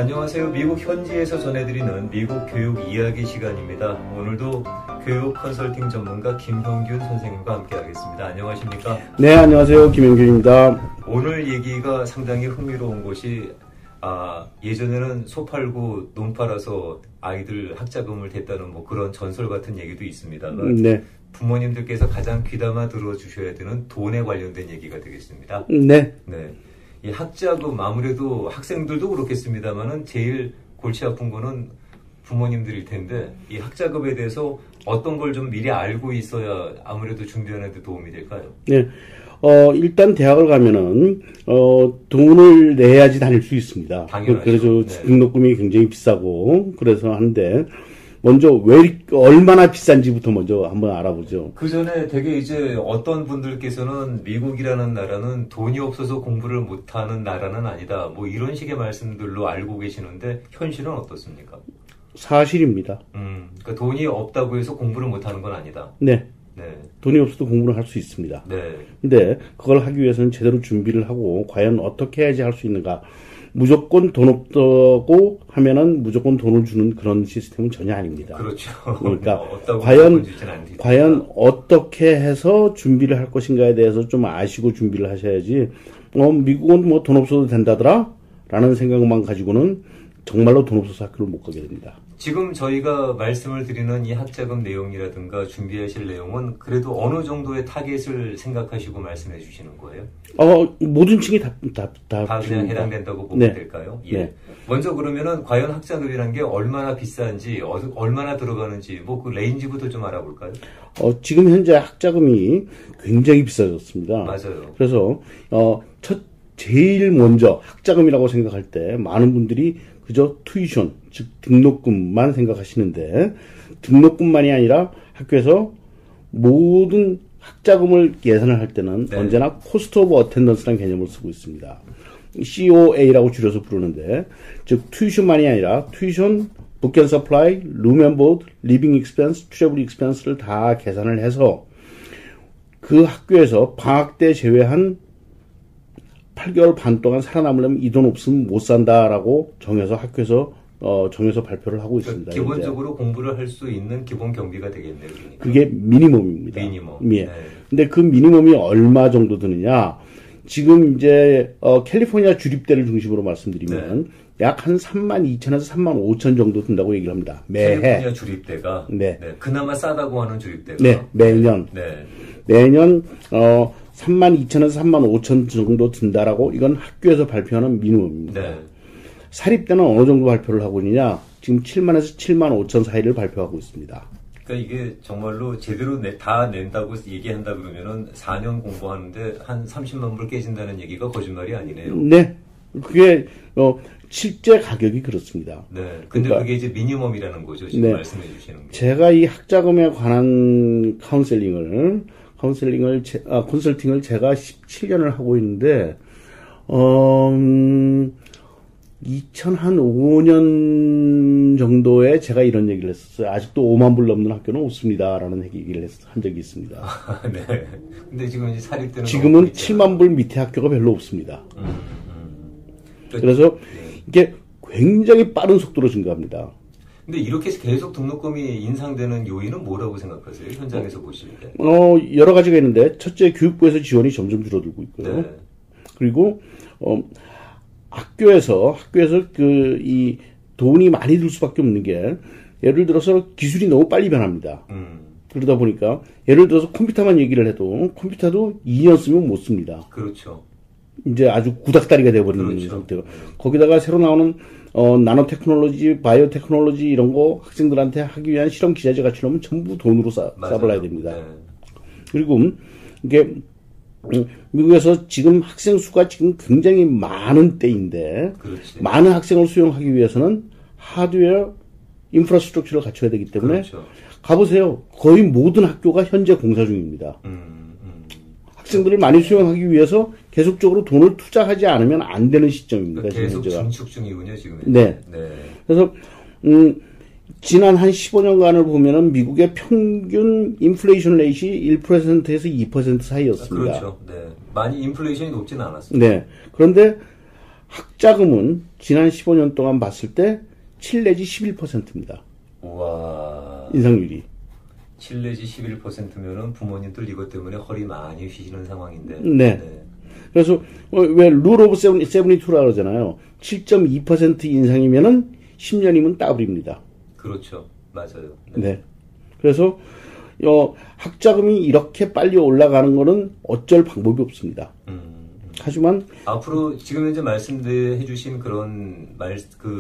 안녕하세요. 미국 현지에서 전해드리는 미국 교육 이야기 시간입니다. 오늘도 교육 컨설팅 전문가 김형균 선생님과 함께하겠습니다. 안녕하십니까? 네, 안녕하세요. 김형균입니다. 오늘 얘기가 상당히 흥미로운 것이 예전에는 소 팔고 논 팔아서 아이들 학자금을 댔다는 뭐 그런 전설 같은 얘기도 있습니다만 네. 부모님들께서 가장 귀담아 들어주셔야 되는 돈에 관련된 얘기가 되겠습니다. 네. 네. 이 학자금 아무래도 학생들도 그렇겠습니다만은 제일 골치 아픈 거는 부모님들일 텐데 이 학자금에 대해서 어떤 걸 좀 미리 알고 있어야 아무래도 준비하는 데 도움이 될까요? 네. 일단 대학을 가면은 돈을 내야지 다닐 수 있습니다. 당연하죠. 그래서 네. 등록금이 굉장히 비싸고 그래서 한데 먼저 얼마나 비싼지부터 먼저 한번 알아보죠. 그 전에 되게 이제 어떤 분들께서는 미국이라는 나라는 돈이 없어서 공부를 못하는 나라는 아니다. 뭐 이런 식의 말씀들로 알고 계시는데 현실은 어떻습니까? 사실입니다. 그러니까 돈이 없다고 해서 공부를 못하는 건 아니다. 네. 네. 돈이 없어도 공부를 할 수 있습니다. 네. 근데 그걸 하기 위해서는 제대로 준비를 하고 과연 어떻게 해야지 할 수 있는가. 무조건 돈 없다고 하면은 무조건 돈을 주는 그런 시스템은 전혀 아닙니다. 그렇죠. 그러니까 과연 과연 어떻게 해서 준비를 할 것인가에 대해서 좀 아시고 준비를 하셔야지. 미국은 뭐 돈 없어도 된다더라 라는 생각만 가지고는 정말로 돈 없어서 학교를 못 가게 됩니다. 지금 저희가 말씀을 드리는 이 학자금 내용이라든가 준비하실 내용은 그래도 어느 정도의 타겟을 생각하시고 말씀해 주시는 거예요? 모든 층이 다 그냥 해당된다고 보면 네. 될까요? 예. 네. 먼저 그러면은 과연 학자금이라는 게 얼마나 비싼지, 얼마나 들어가는지, 뭐 그 레인지부터 좀 알아볼까요? 지금 현재 학자금이 굉장히 비싸졌습니다. 맞아요. 그래서, 제일 먼저 학자금이라고 생각할 때 많은 분들이 그저 튜이션, 즉 등록금만 생각하시는데 등록금만이 아니라 학교에서 모든 학자금을 계산을 할 때는 네. 언제나 코스트 오브 어텐던스라는 개념을 쓰고 있습니다. COA라고 줄여서 부르는데 즉 튜이션만이 아니라 튜이션, 북 앤 서플라이, 룸 앤 보드, 리빙 익스펜스, 트래블 익스펜스를 다 계산을 해서 그 학교에서 방학 때 제외한 8개월 반 동안 살아남으려면 이 돈 없으면 못 산다라고 정해서 학교에서 정해서 발표를 하고 있습니다. 기본적으로 공부를 할 수 있는 기본 경비가 되겠네요. 그러니까. 그게 미니멈입니다. 미니멈. 예. 네. 근데 그 미니멈이 얼마 정도 드느냐? 지금 이제 캘리포니아 주립대를 중심으로 말씀드리면 약 한 32,000에서 35,000 정도 든다고 얘기를 합니다. 매해. 캘리포니아 주립대가 네. 그나마 싸다고 하는 주립대가 네, 매년. 네. 매년 32,000에서 35,000 정도 든다라고 이건 학교에서 발표하는 미니멈입니다. 네. 사립대는 어느 정도 발표를 하고 있느냐? 지금 7만에서 7만 5천 사이를 발표하고 있습니다. 그러니까 이게 정말로 제대로 다 낸다고 얘기한다 그러면은 4년 공부하는데 한 30만 불 깨진다는 얘기가 거짓말이 아니네요. 네. 그게 실제 가격이 그렇습니다. 네. 근데 그러니까, 그게 이제 미니멈이라는 거죠. 지금 네. 말씀해 주시는 게. 제가 이 학자금에 관한 컨설팅을 제가 17년을 하고 있는데 2005년 정도에 제가 이런 얘기를 했었어요. 아직도 5만 불 넘는 학교는 없습니다라는 얘기를 한 적이 있습니다. 네. 근데 지금 이제 사립대는 지금은 7만 불 밑에 학교가 별로 없습니다. 그래서 이게 굉장히 빠른 속도로 증가합니다. 근데 이렇게 계속 등록금이 인상되는 요인은 뭐라고 생각하세요? 현장에서 보실 때. 여러 가지가 있는데 첫째 교육부에서 지원이 점점 줄어들고 있고요. 네. 그리고 학교에서 이 돈이 많이 들 수밖에 없는 게 예를 들어서 기술이 너무 빨리 변합니다. 그러다 보니까 예를 들어서 컴퓨터만 얘기를 해도 컴퓨터도 2년 쓰면 못 씁니다. 그렇죠. 이제 아주 구닥다리가 돼버리는 그렇죠. 상태고 거기다가 새로 나오는 나노 테크놀로지, 바이오 테크놀로지 이런 거 학생들한테 하기 위한 실험 기자재 갖추려면 전부 돈으로 싸발라야 됩니다. 네. 그리고 이게 미국에서 지금 학생 수가 지금 굉장히 많은 때인데 그렇지. 많은 학생을 수용하기 위해서는 하드웨어 인프라스트럭처를 갖춰야 되기 때문에 그렇죠. 가보세요. 거의 모든 학교가 현재 공사 중입니다. 학생들을 많이 수용하기 위해서 계속적으로 돈을 투자하지 않으면 안 되는 시점입니다. 계속 지금 증축 중이군요, 지금. 네. 그래서 지난 한 15년간을 보면은 미국의 평균 인플레이션 레이트이 1%에서 2% 사이였습니다. 그렇죠. 네. 많이 인플레이션이 높지는 않았습니다. 네. 그런데 학자금은 지난 15년 동안 봤을 때 7 내지 11%입니다. 우와. 인상률이. 7 내지 11%면은 부모님들 이것 때문에 허리 많이 휘시는 상황인데. 네. 그래서 왜 룰 오브 72라고 그러잖아요. 7.2% 인상이면은 10년이면 더블입니다. 그렇죠. 맞아요. 네. 그래서 학자금이 이렇게 빨리 올라가는 거는 어쩔 방법이 없습니다. 하지만 앞으로 지금 현재 말씀해 주신 그런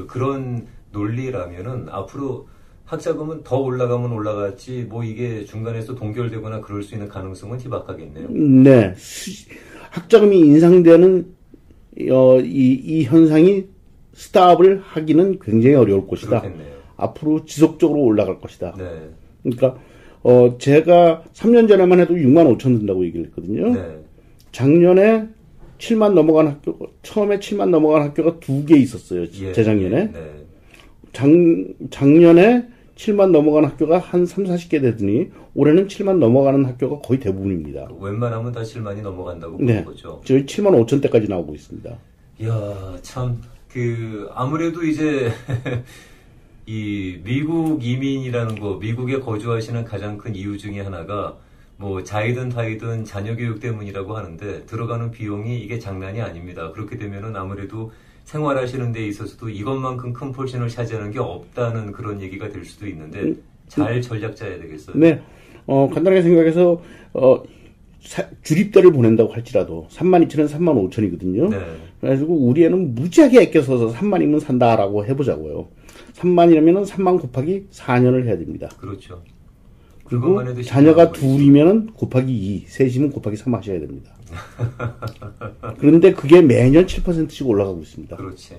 그런 논리라면은 앞으로 학자금은 더 올라가면 올라갔지 뭐 이게 중간에서 동결되거나 그럴 수 있는 가능성은 희박하겠네요. 네. 학자금이 인상되는 이 현상이 스탑을 하기는 굉장히 어려울 것이다. 그렇겠네요. 앞으로 지속적으로 올라갈 것이다. 네. 그러니까 제가 3년 전에만 해도 6만 5천 든다고 얘기를 했거든요. 네. 작년에 7만 넘어간 학교, 처음에 7만 넘어간 학교가 2개 있었어요. 예, 재작년에. 네. 작년에 7만 넘어간 학교가 한 3, 40개 되더니 올해는 7만 넘어가는 학교가 거의 대부분입니다. 웬만하면 다 7만이 넘어간다고 네. 보는 거죠. 저희 7만 5천 대까지 나오고 있습니다. 이야, 참, 아무래도 이제, 이 미국 이민이라는 거, 미국에 거주하시는 가장 큰 이유 중에 하나가 뭐 자이든 타이든 자녀 교육 때문이라고 하는데 들어가는 비용이 이게 장난이 아닙니다. 그렇게 되면은 아무래도 생활하시는 데 있어서도 이것만큼 큰 포션을 차지하는 게 없다는 그런 얘기가 될 수도 있는데 잘 전략 짜야 되겠어요. 네. 간단하게 생각해서 주립대를 보낸다고 할지라도 32,000은 35,000이거든요. 네. 그래가지고 우리 애는 무지하게 아껴서 3만이면 산다라고 해보자고요. 3만이라면 3만 곱하기 4년을 해야 됩니다. 그렇죠. 그리고 자녀가 둘이면 곱하기 2, 셋이면 곱하기 3 하셔야 됩니다. 그런데 그게 매년 7%씩 올라가고 있습니다. 그렇지.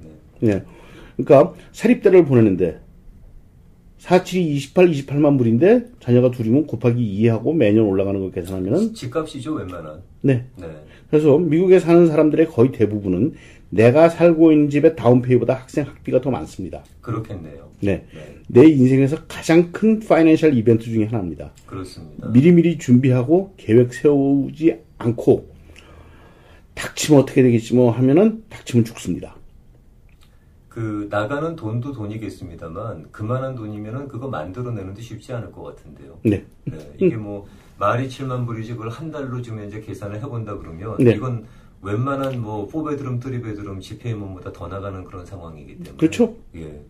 네. 네. 그러니까 사립대를 보내는데 47이 28만 불인데 자녀가 둘이면 곱하기 2하고 매년 올라가는 걸 계산하면은 집값이죠, 웬만한. 네. 네. 그래서 미국에 사는 사람들의 거의 대부분은 내가 살고 있는 집의 다운페이보다 학생 학비가 더 많습니다. 그렇겠네요. 네. 네. 내 인생에서 가장 큰 파이낸셜 이벤트 중에 하나입니다. 그렇습니다. 미리미리 준비하고 계획 세우지 않고 닥치면 어떻게 되겠지 뭐 하면은 닥치면 죽습니다. 나가는 돈도 돈이겠습니다만 그만한 돈이면은 그거 만들어내는데 쉽지 않을 것 같은데요. 네. 네. 이게 뭐 말이 7만 불이지 그걸 한 달로 지금 이제 계산을 해본다 그러면 네. 이건 웬만한 뭐 4베드룸, 3베드룸 집회의문보다 더 나가는 그런 상황이기 때문에. 그렇죠. 예.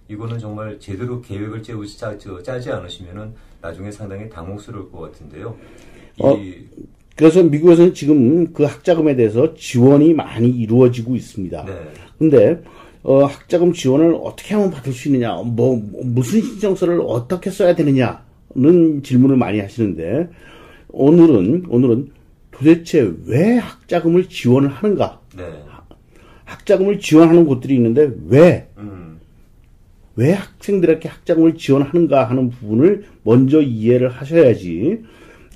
이거는 정말 제대로 계획을 짜지 않으시면은 나중에 상당히 당혹스러울 것 같은데요. 그래서 미국에서는 지금 그 학자금에 대해서 지원이 많이 이루어지고 있습니다. 네. 근데 학자금 지원을 어떻게 하면 받을 수 있느냐, 무슨 신청서를 어떻게 써야 되느냐는 질문을 많이 하시는데, 오늘은 도대체 왜 학자금을 지원을 하는가? 네. 학자금을 지원하는 곳들이 있는데, 왜 학생들에게 학자금을 지원하는가 하는 부분을 먼저 이해를 하셔야지,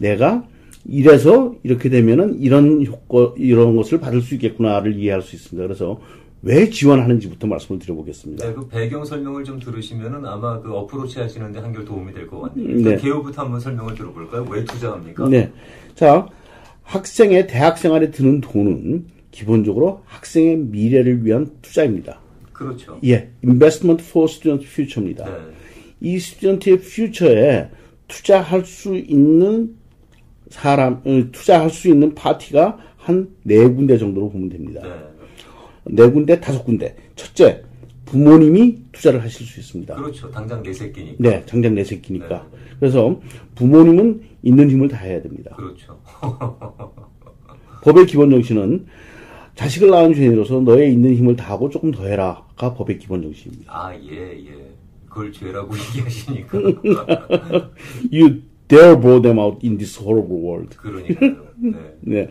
내가 이래서 이렇게 되면은 이런 것을 받을 수 있겠구나를 이해할 수 있습니다. 그래서, 왜 지원하는지부터 말씀을 드려보겠습니다. 네, 그 배경 설명을 좀 들으시면은 아마 그 어프로치 하시는데 한결 도움이 될 것 같네요. 네. 개요부터 한번 설명을 들어볼까요? 왜 투자합니까? 네. 자, 학생의 대학 생활에 드는 돈은 기본적으로 학생의 미래를 위한 투자입니다. 그렇죠. 예. investment for student future입니다. 네. 이 스튜던트의 퓨처에 투자할 수 있는 파티가 한 4군데 정도로 보면 됩니다. 네. 4군데, 5군데. 첫째, 부모님이 투자를 하실 수 있습니다. 그렇죠. 당장 내 새끼니까. 네, 당장 내 새끼니까. 네. 그래서 부모님은 있는 힘을 다해야 됩니다. 그렇죠. 법의 기본 정신은 자식을 낳은 죄인으로서 너의 있는 힘을 다하고 조금 더 해라가 법의 기본 정신입니다. 아, 예. 그걸 죄라고 얘기하시니까. You dare blow them out in this horrible world. 그러니까요. 네. 네.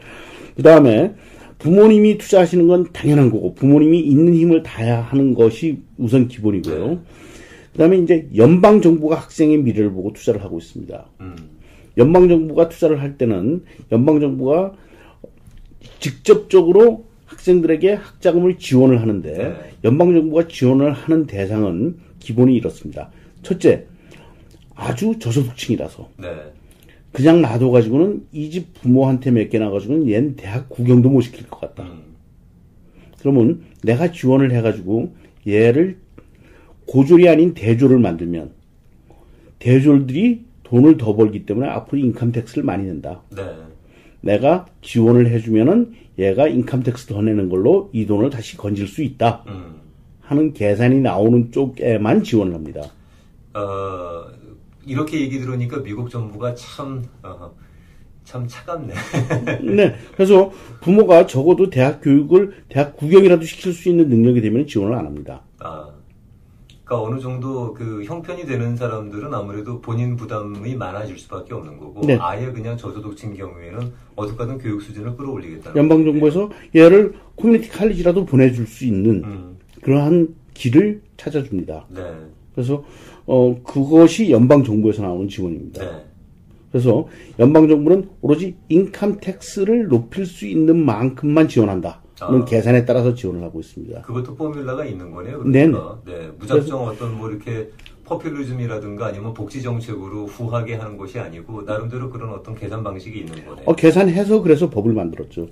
그 다음에 부모님이 투자하시는 건 당연한 거고 부모님이 있는 힘을 다해야 하는 것이 우선 기본이고요. 네. 그 다음에 이제 연방정부가 학생의 미래를 보고 투자를 하고 있습니다. 연방정부가 투자를 할 때는 연방정부가 직접적으로 학생들에게 학자금을 지원을 하는데 네. 연방정부가 지원을 하는 대상은 기본이 이렇습니다. 첫째, 아주 저소득층이라서 네. 그냥 놔둬가지고는 이 집 부모한테 맡겨놔가지고는 얘는 대학 구경도 못 시킬 것 같다. 그러면 내가 지원을 해가지고 얘를 고졸이 아닌 대졸을 만들면 대졸들이 돈을 더 벌기 때문에 앞으로 인컴 텍스를 많이 낸다. 네. 내가 지원을 해주면은 얘가 인컴 텍스 더 내는 걸로 이 돈을 다시 건질 수 있다. 하는 계산이 나오는 쪽에만 지원을 합니다. 이렇게 얘기 들으니까 미국 정부가 참 차갑네. 네. 그래서 부모가 적어도 대학 교육을 대학 구경이라도 시킬 수 있는 능력이 되면 지원을 안 합니다. 그러니까 어느 정도 그 형편이 되는 사람들은 아무래도 본인 부담이 많아질 수밖에 없는 거고 네. 아예 그냥 저소득층 경우에는 어떻게든 교육 수준을 끌어올리겠다는 연방정부에서 얘를 커뮤니티 칼리지라도 보내줄 수 있는 그러한 길을 찾아줍니다. 네. 그래서 그것이 연방정부에서 나오는 지원입니다. 네. 그래서 연방정부는 오로지 인컴 텍스를 높일 수 있는 만큼만 지원한다. 는 계산에 따라서 지원을 하고 있습니다. 그것도 포뮬라가 있는 거네요. 그러니까. 네. 무작정 어떤 뭐 이렇게 포퓰리즘이라든가 아니면 복지 정책으로 후하게 하는 것이 아니고 나름대로 그런 어떤 계산 방식이 있는 거네요. 계산해서 그래서 법을 만들었죠.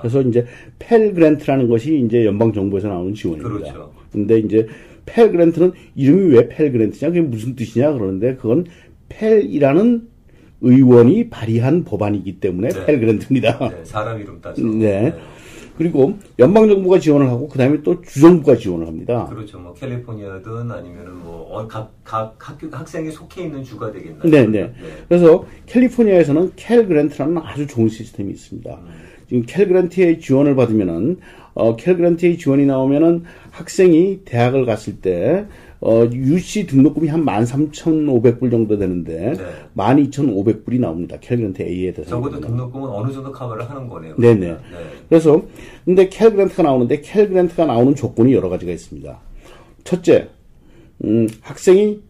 그래서 이제 펠 그랜트라는 것이 이제 연방 정부에서 나오는 지원입니다. 그렇죠. 근데 이제 펠 그랜트는 이름이 왜 펠 그랜트냐? 그게 무슨 뜻이냐? 그러는데 그건 펠이라는 의원이 발의한 법안이기 때문에 네. 펠 그랜트입니다. 네. 사람 이름 따서. 네. 그리고 연방정부가 지원을 하고 그 다음에 또 주정부가 지원을 합니다. 그렇죠. 뭐 캘리포니아든 아니면은 뭐 각 학생이 속해 있는 주가 되겠나요? 네. 그래서 캘리포니아에서는 캘 그랜트라는 아주 좋은 시스템이 있습니다. 지금 캘 그랜트의 지원을 받으면은 캘 그랜트의 지원이 나오면은 학생이 대학을 갔을 때 UC 등록금이 한 13,500불 정도 되는데 네. 12,500불이 나옵니다. 캘 그랜트 A에 대해서. 적어도 등록금은 어느 정도 커버를 하는 거네요. 네네. 네. 그래서 근데 캘 그랜트가 나오는데 캘 그랜트가 나오는 조건이 여러 가지가 있습니다. 첫째, 학생이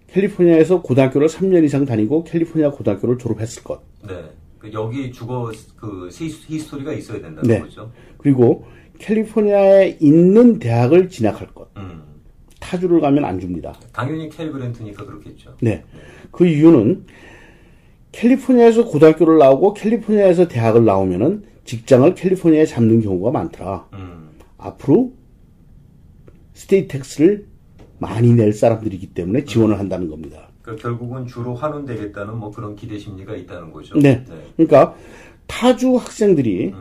캘리포니아에서 고등학교를 3년 이상 다니고 캘리포니아 고등학교를 졸업했을 것. 네. 여기 주거 그 히스토리가 있어야 된다는 네. 거죠. 그리고 캘리포니아에 있는 대학을 진학할 것. 타주를 가면 안 줍니다. 당연히 캘 그랜트니까 그렇겠죠. 네. 그 이유는 캘리포니아에서 고등학교를 나오고 캘리포니아에서 대학을 나오면은 직장을 캘리포니아에 잡는 경우가 많더라. 앞으로 스테이트 텍스를 많이 낼 사람들이기 때문에 지원을 한다는 겁니다. 그러니까 결국은 주로 환원되겠다는 뭐 그런 기대 심리가 있다는 거죠. 네. 그러니까 타주 학생들이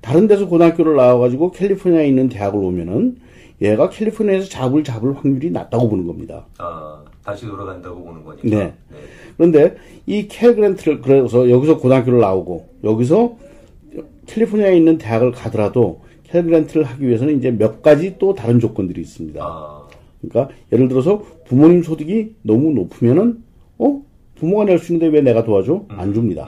다른 데서 고등학교를 나와가지고 캘리포니아에 있는 대학을 오면은 얘가 캘리포니아에서 잡을 확률이 낮다고 보는 겁니다. 다시 돌아간다고 보는 거니까. 네. 그런데 이 캘 그랜트를 그래서 여기서 고등학교를 나오고 여기서 캘리포니아에 있는 대학을 가더라도 캘 그랜트를 하기 위해서는 이제 몇 가지 또 다른 조건들이 있습니다. 그러니까 예를 들어서 부모님 소득이 너무 높으면은 부모가 낼 수 있는데 왜 내가 도와줘? 안 줍니다.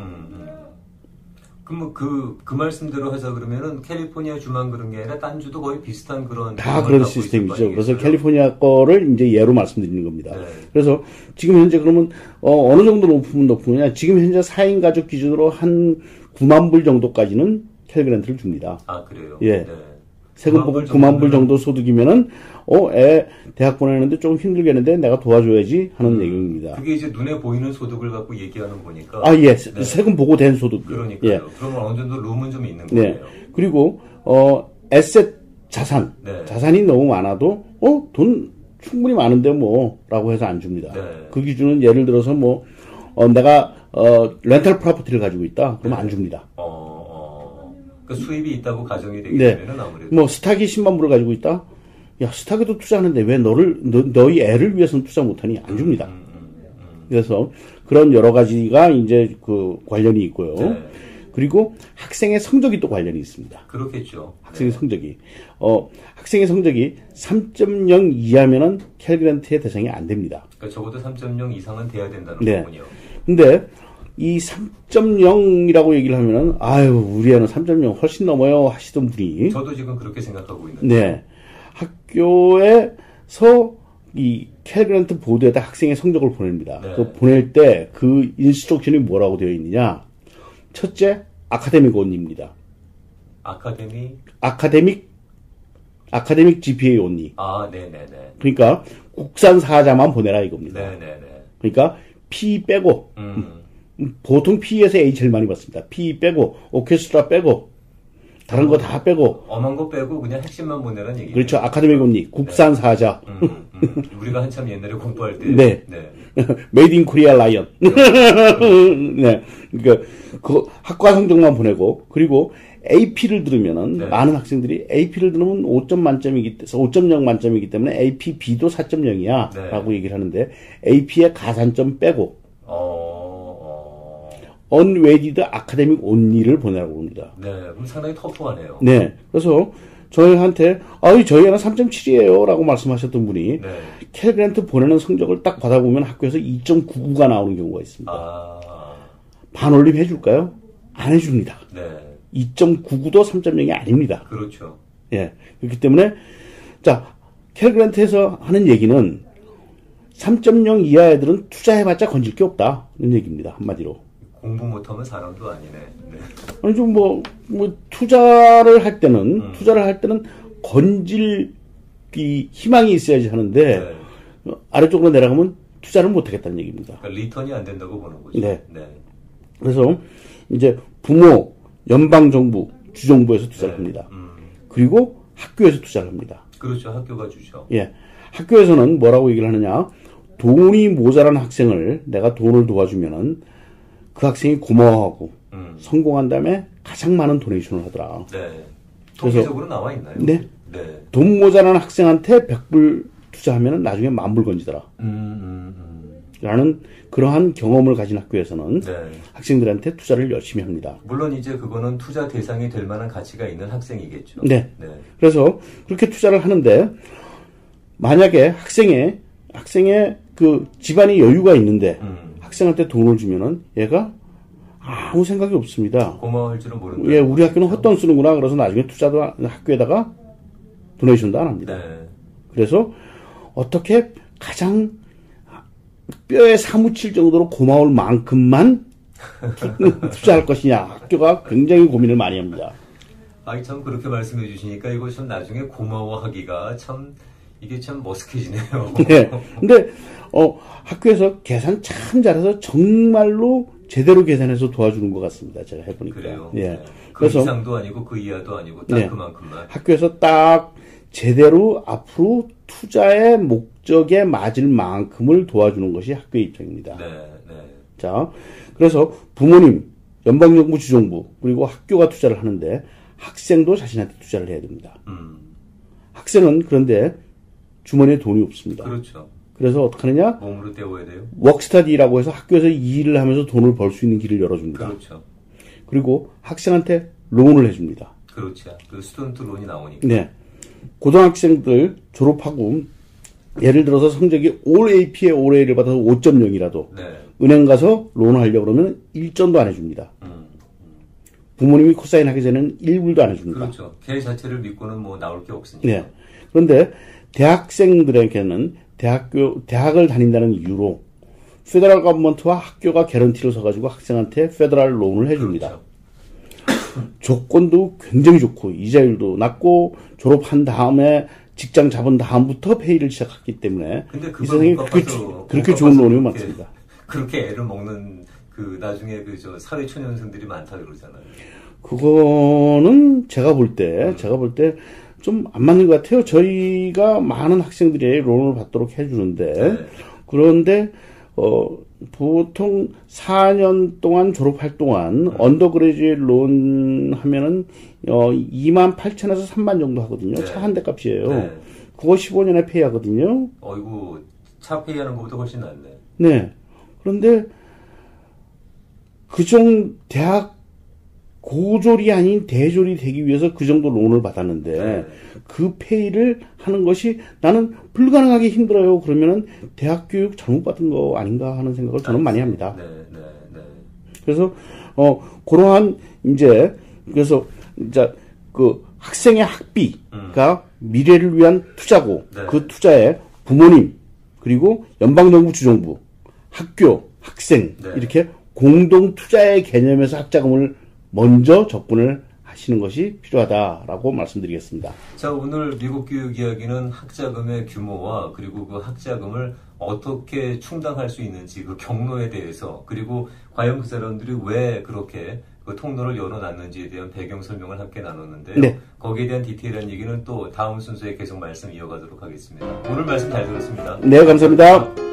그럼 그 말씀대로 하자 그러면은 캘리포니아 주만 그런 게 아니라 딴 주도 거의 비슷한 그런 다 그런 시스템이죠. 그래서 kal리포니아 거를 이제 예로 말씀드리는 겁니다. 네. 그래서 지금 현재 그러면 어느 정도 높으냐? 지금 현재 4인 가족 기준으로 한 9만 불 정도까지는 캘 그랜트를 줍니다. 그래요? 예. 네. 세금 보고 9만 불 정도 소득이면은 애 대학 보내는데 좀 힘들겠는데 내가 도와줘야지 하는 내용입니다. 그게 이제 눈에 보이는 소득을 갖고 얘기하는 거니까. 예. 네. 세금 보고된 소득. 그러니까요. 예. 그러면 어느 정도 룸은 좀 있는 거예요. 네. 그리고 에셋 자산. 네. 자산이 너무 많아도 돈 충분히 많은데 뭐라고 해서 안 줍니다. 네. 그 기준은 예를 들어서 내가 렌탈 프로퍼티를 가지고 있다. 그러면 안 줍니다. 그 수입이 있다고 가정이 되기 네. 때문에 아무래도 스탁이 10만 불을 가지고 있다. 야, 스탁에도 투자하는데 왜 너희 애를 위해서는 투자 못하니? 안 줍니다. 그래서 그런 여러 가지가 이제 그 관련이 있고요. 네. 그리고 학생의 성적이 또 관련이 있습니다. 그렇겠죠. 학생의 성적이. 학생의 성적이 3.0 이하면은 캘 그랜트의 대상이 안 됩니다. 그러니까 적어도 3.0 이상은 돼야 된다는 네. 거군요. 근데 이 3.0이라고 얘기를 하면은 우리 애는 3.0 훨씬 넘어요 하시던 분이 저도 지금 그렇게 생각하고 있는데. 네. 학교에서 이 캘 그랜트 보드에다 학생의 성적을 보냅니다. 네. 그 보낼 때 그 인스트럭션이 뭐라고 되어 있느냐? 첫째, 아카데믹 온리입니다. 아카데믹 GPA 온리. 네네네. 그러니까 국산 사자만 보내라 이겁니다. 네네네. 그러니까 P 빼고 보통 P에서 A 제일 많이 받습니다. P 빼고 오케스트라 빼고 다른 거 다 빼고. 엄한 거 빼고 그냥 핵심만 보내는 얘기죠. 그렇죠. 아카데믹 온리, 국산 사자. 우리가 한참 옛날에 공부할 때. 네. 메이드 인 코리아 라이언. 네. 그러니까 그 학과 성적만 보내고, 그리고 AP를 들으면은 네. 많은 학생들이 AP를 들으면 5.0 만점이기 때문에 AP B도 4.0이야 네. 라고 얘기를 하는데 AP의 가산점 빼고 unweighted academic only를 보내라고 합니다. 네, 그럼 상당히 터프하네요. 네. 그래서 저희한테 저희 애는 3.7이에요 라고 말씀하셨던 분이 네. 캘그랜트 보내는 성적을 딱 받아보면 학교에서 2.99가 나오는 경우가 있습니다. 반올림 해줄까요? 안 해줍니다. 네. 2.99도 3.0이 아닙니다. 그렇죠. 예. 그렇기 때문에, 자, 캘그랜트에서 하는 얘기는 3.0 이하 애들은 투자해봤자 건질 게 없다. 이런 얘기입니다. 한마디로. 공부 못하면 사람도 아니네. 네. 아니, 좀 투자를 할 때는 건질 희망이 있어야지 하는데, 네. 아래쪽으로 내려가면 투자를 못하겠다는 얘기입니다. 그러니까 리턴이 안 된다고 보는 거죠. 네. 네. 그래서 이제 부모, 연방정부, 주정부에서 투자를 합니다. 그리고 학교에서 투자를 합니다. 그렇죠. 학교가 주죠. 예. 학교에서는 뭐라고 얘기를 하느냐. 돈이 모자란 학생을 내가 돈을 도와주면은 그 학생이 고마워하고 성공한 다음에 가장 많은 도네이션을 하더라. 네. 통계적으로 나와 있나요? 네. 네. 돈 모자란 학생한테 100불 투자하면은 나중에 10,000불 건지더라. 라는 그러한 경험을 가진 학교에서는 네. 학생들한테 투자를 열심히 합니다. 물론 이제 그거는 투자 대상이 될 만한 가치가 있는 학생이겠죠. 네. 네. 그래서 그렇게 투자를 하는데 만약에 학생의 그 집안이 여유가 있는데 학생한테 돈을 주면은 얘가 아무 생각이 없습니다. 고마워할 줄은 모른다. 예, 우리 학교는 헛돈 쓰는구나. 그래서 나중에 투자도 학교에다가 도네이션도 안 합니다. 네. 그래서 어떻게 가장 뼈에 사무칠 정도로 고마울 만큼만 투자할 것이냐. 학교가 굉장히 고민을 많이 합니다. 참 그렇게 말씀해 주시니까 이거 참 나중에 고마워하기가 이게 참 머쓱해지네요. 네. 근데 학교에서 계산 참 잘해서 정말로 제대로 계산해서 도와주는 것 같습니다. 제가 해보니까. 그래요. 예. 네. 그 이상도 아니고 그 이하도 아니고 딱 네. 그만큼만. 학교에서 딱 제대로 앞으로 투자의 목적에 맞을 만큼을 도와주는 것이 학교의 입장입니다. 네, 네. 자, 그래서 부모님, 연방정부, 주정부, 그리고 학교가 투자를 하는데 학생도 자신한테 투자를 해야 됩니다. 학생은 그런데 주머니에 돈이 없습니다. 그렇죠. 그래서 어떻게 하느냐? 몸으로 때워야 돼요. 워크스타디라고 해서 학교에서 일을 하면서 돈을 벌 수 있는 길을 열어줍니다. 그렇죠. 그리고 학생한테 론을 해줍니다. 그렇죠. 그 스튜던트 론이 나오니까. 네. 고등학생들 졸업하고 예를 들어서 성적이 올 AP에 올 A를 받아서 5.0이라도 네. 은행 가서 론을 하려고 그러면 1전도 안 해줍니다. 부모님이 코사인 하기 전에는 1불도 안 해줍니다. 그렇죠. 걔 자체를 믿고는 뭐 나올 게 없으니까. 네. 그런데 대학생들에게는 대학을 다닌다는 이유로 페더럴 거버먼트와 학교가 개런티를 서가지고 학생한테 페더럴 론을 해줍니다. 그렇죠. 조건도 굉장히 좋고 이자율도 낮고 졸업한 다음에 직장 잡은 다음부터 페이를 시작했기 때문에 근데 이 세상에 그렇게 좋은 론이 많습니다. 그렇게 애를 먹는 나중에 사회 초년생들이 많다 그러잖아요. 그거는 제가 볼 때 좀 안 맞는 것 같아요. 저희가 많은 학생들이 론을 받도록 해주는데 네. 그런데 보통 4년 동안 졸업할 동안 언더그레지에 론 하면은 28,000에서 3만 정도 하거든요. 네. 차 한 대 값이에요. 네. 그거 15년에 페이하거든요. 어이구 차 페이하는 것보다 훨씬 낫네. 네. 그런데 대학 고졸이 아닌 대졸이 되기 위해서 그 정도 론을 받았는데 네. 그 페이를 하는 것이 나는 불가능하게 힘들어요. 그러면은 대학 교육 잘못 받은 거 아닌가 하는 생각을 저는 많이 합니다. 네, 네, 네. 그래서 그러한 그래서 이제 그 학생의 학비가 미래를 위한 투자고 네. 그 투자에 부모님 그리고 연방정부 주정부 학교 학생 네. 이렇게 공동 투자의 개념에서 학자금을 먼저 접근을 하시는 것이 필요하다라고 말씀드리겠습니다. 자, 오늘 미국 교육 이야기는 학자금의 규모와 그리고 그 학자금을 어떻게 충당할 수 있는지 그 경로에 대해서 그리고 과연 그 사람들이 왜 그렇게 그 통로를 열어놨는지에 대한 배경 설명을 함께 나눴는데요. 네. 거기에 대한 디테일한 얘기는 또 다음 순서에 계속 말씀 이어가도록 하겠습니다. 오늘 말씀 잘 들었습니다. 네, 감사합니다.